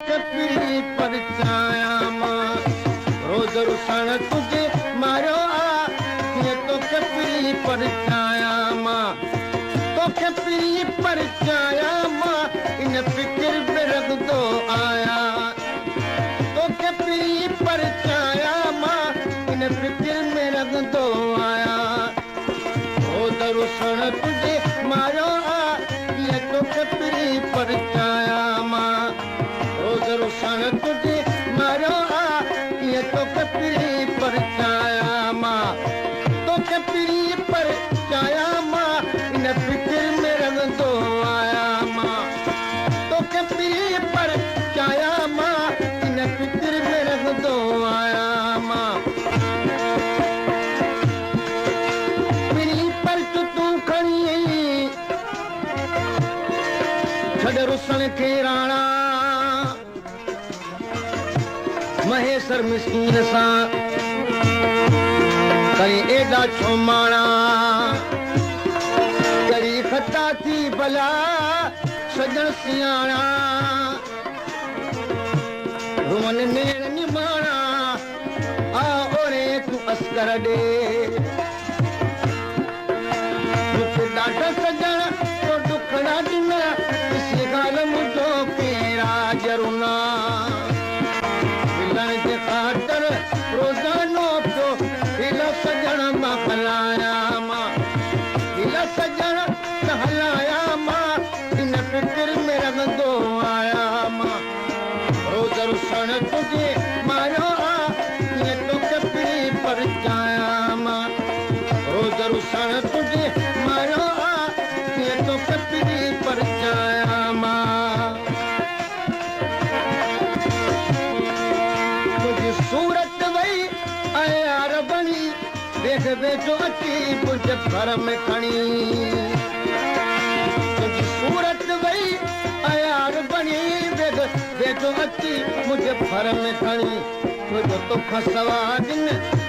कपड़ी परचाया मां रोज रुसण तुझे मारो ये तो कपड़ी परचाया मां तो कपड़ी परचाया मां इन फिक्र में रख दो आया तो कपड़ी परचाया मां इन फिक्र में रख दो आया रोज रुसण तुझे मारो ये तो कपड़ी परचाया मां रुसण तुझे मारो ये तो कपड़ी परचाया मां तो कपड़ी परचाया मां इन फिक्र में रंग दो आया मां तो कपड़ी परचाया मां इन फिक्र में रंग दो आया मां पीड़ी पर तू खड़ी छड़ रुसण के राणा महेश्वर मिस्कीन सां कई एॾा छोमाणा करी खता थी भला सजण सियाणा रुवन नेण निमाणा आ ओरे तूं अस्कर ॾे मूंखे ॾाढा सजण तो ॾुखड़ा ॾिना इसी ॻाल्हि मुंहिंजो केरा जरुना खातर रोजानो तो हिला सजण मां हलाया मां हिला सजण हलाया मां इन फिक्र में रंगदो आया मां रोज रुसण तुझे मारो ये तो कपड़ी परचाया मां रोज रुसण तुझे मारो ये तो कपड़ी परचाया मां सूरत वही यार बनी देख बेचो अची मुझे घर में खणी तुझी सूरत वही यार बनी देख बेचो अची मुझे घर में खणी तुझो तो फसवा दिन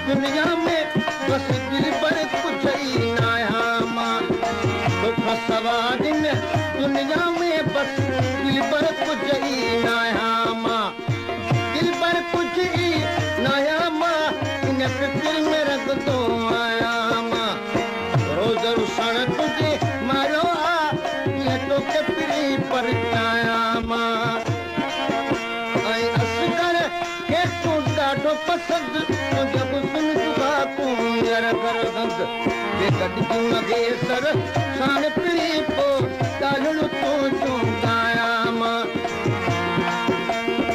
दुनिया में बस दिल पर कुछ ही नाया मां तो फसवा दिन दुनिया में बस दिल पर कुछ ही नाया मां दिल पर कुछ ही नाया मां इन फिक्र में रख दो आया मां रोज रुसण तुझे मारो ये तो कपड़ी परचाया मां ऐं असगर के तूं ॾाढो पसंदि तुंहिंजो हुस्न जुदा तूं हींअर कर हंध बेगॾिजी मगे सर साण पिड़ी पोइ ॻाल्हियूं तूं चूंडाया मां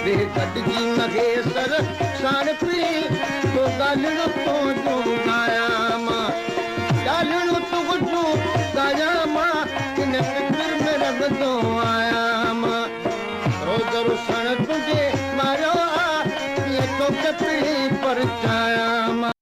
बेगॾिजी मगे सर साण पिड़ी तो ॻाल्हियूं तूं चूंडाया मां ॻाल्हियूं तूं चूंडाया मां इन फिक्र में रंगदो आया मां रोज रुसण तुझे मारो ये तो कपड़ी परचाया